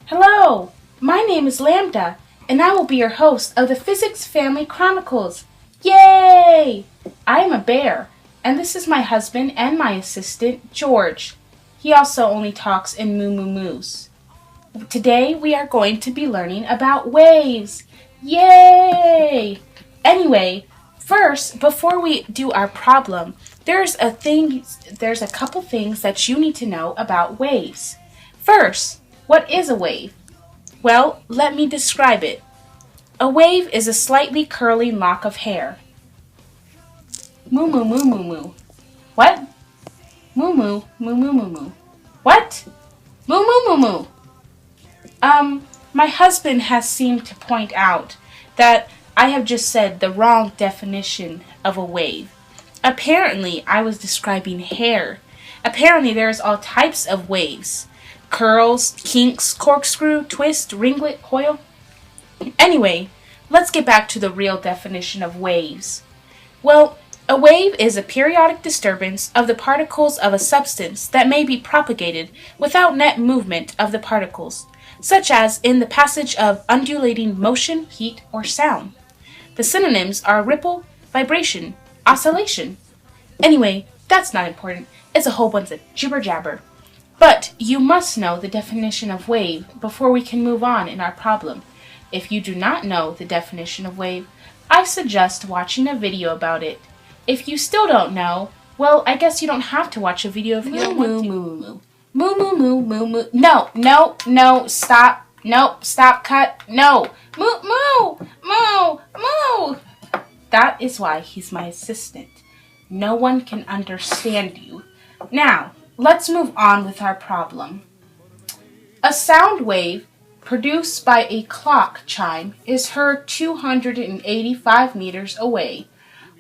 Hello, my name is Lambda, and I will be your host of the Physics Family Chronicles. Yay! I am a bear, and this is my husband and my assistant, George. He also only talks in moo-moo-moos. Today we are going to be learning about waves. Yay! Anyway, first, before we do our problem, there's a couple things that you need to know about waves. First, what is a wave? Well, let me describe it. A wave is a slightly curling lock of hair. Moo moo moo moo moo. What? Moo moo moo moo moo moo. What? Moo moo moo moo. My husband has seemed to point out that I have just said the wrong definition of a wave. Apparently, I was describing hair. Apparently, there's all types of waves. Curls, kinks, corkscrew, twist, ringlet, coil. Anyway, let's get back to the real definition of waves. Well, a wave is a periodic disturbance of the particles of a substance that may be propagated without net movement of the particles, such as in the passage of undulating motion, heat, or sound. The synonyms are ripple, vibration, oscillation. Anyway, that's not important. It's a whole bunch of jibber-jabber. But you must know the definition of wave before we can move on in our problem. If you do not know the definition of wave, I suggest watching a video about it. If you still don't know, well, I guess you don't have to watch a video if you don't want to. Moo moo moo moo moo moo. No, stop. Nope, stop, cut. No. Moo moo moo moo. That is why he's my assistant. No one can understand you. Now, let's move on with our problem. A sound wave produced by a clock chime is heard 285 meters away,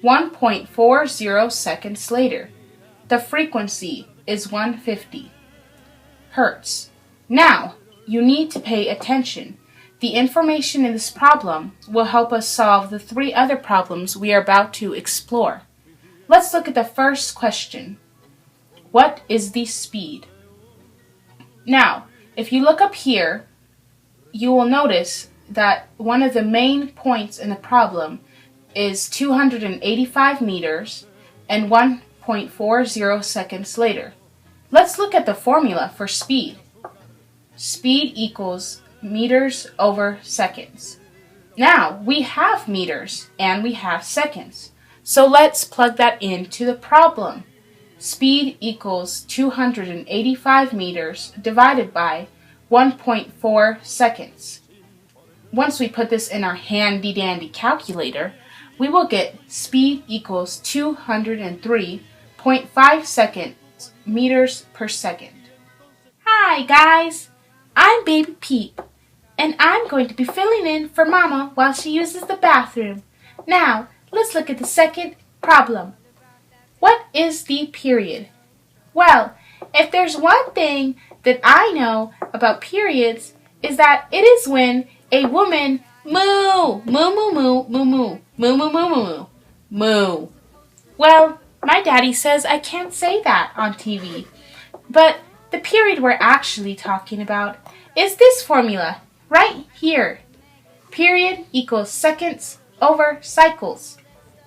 1.40 seconds later. The frequency is 150 hertz. Now, you need to pay attention. The information in this problem will help us solve the 3 other problems we are about to explore. Let's look at the first question. What is the speed? Now, if you look up here, you will notice that one of the main points in the problem is 285 meters and 1.40 seconds later. Let's look at the formula for speed. Speed equals meters over seconds. Now, we have meters and we have seconds. So let's plug that into the problem. Speed equals 285 meters divided by 1.4 seconds. Once we put this in our handy-dandy calculator, we will get speed equals 203.5 seconds meters per second. Hi guys, I'm Baby Peep, and I'm going to be filling in for Mama while she uses the bathroom. Now, let's look at the second problem. What is the period? Well, if there's one thing that I know about periods is that it is when a woman moo, moo, moo, moo, moo, moo, moo, moo, moo, moo, moo. Well, my daddy says I can't say that on TV. But the period we're actually talking about is this formula right here. Period equals seconds over cycles.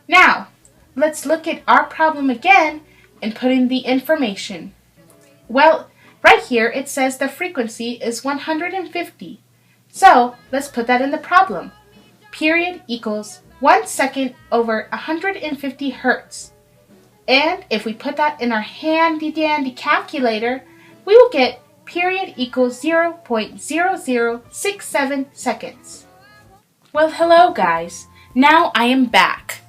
Now, let's look at our problem again and put in the information. Well, right here it says the frequency is 150. So, let's put that in the problem. Period equals 1 second over 150 hertz. And if we put that in our handy-dandy calculator, we will get period equals 0.0067 seconds. Well, hello guys. Now I am back.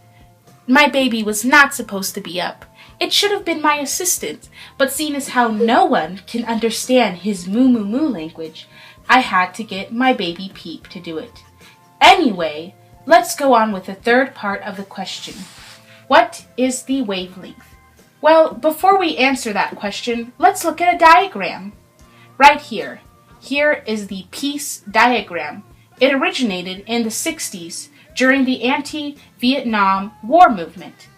My baby was not supposed to be up. It should have been my assistant, but seeing as how no one can understand his moo-moo-moo language, I had to get my baby Peep to do it. Anyway, let's go on with the third part of the question. What is the wavelength? Well, before we answer that question, let's look at a diagram. Right here. Here is the peace diagram. It originated in the 60s during the anti-Vietnam War movement.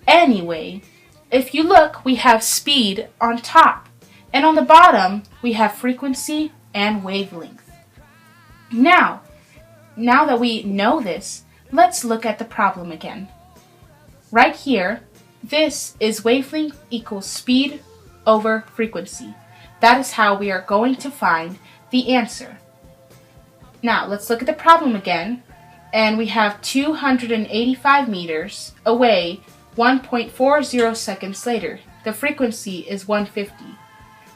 Anyway, if you look, we have speed on top, and on the bottom, we have frequency and wavelength. Now that we know this, let's look at the problem again. Right here, this is wavelength equals speed over frequency. That is how we are going to find the answer. Now, let's look at the problem again. And we have 285 meters away 1.40 seconds later. The frequency is 150.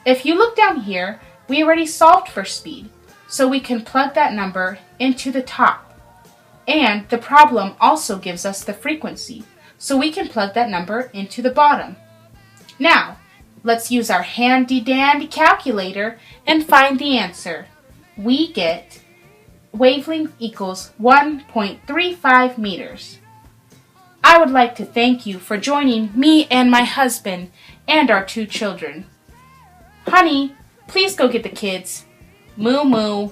If you look down here, we already solved for speed, so we can plug that number into the top. And the problem also gives us the frequency, so we can plug that number into the bottom. Now, let's use our handy-dandy calculator and find the answer. We get wavelength equals 1.35 meters. I would like to thank you for joining me and my husband and our 2 children. Honey, please go get the kids. Moo moo.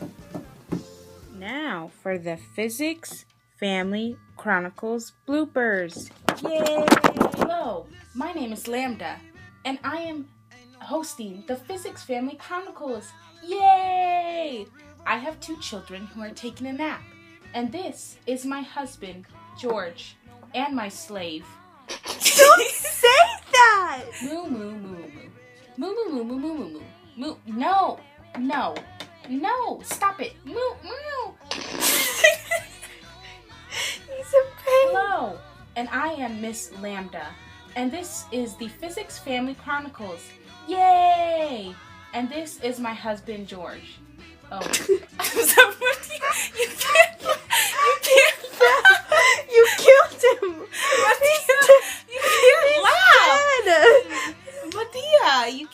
Now for the Physics Family Chronicles bloopers. Yay! Hello, my name is Lambda, and I am hosting the Physics Family Chronicles. Yay! I have 2 children who are taking a nap, and this is my husband, George, and my slave. Don't say that! Moo moo moo moo. Moo moo moo moo moo moo moo. Moo. No, no, no! Stop it! Moo moo. He's a pain. Hello, and I am Miss Lambda, and this is the Physics Family Chronicles. Yay! And this is my husband, George. Oh. I'm sorry, you can't. You killed him. You can't laugh. Matia, you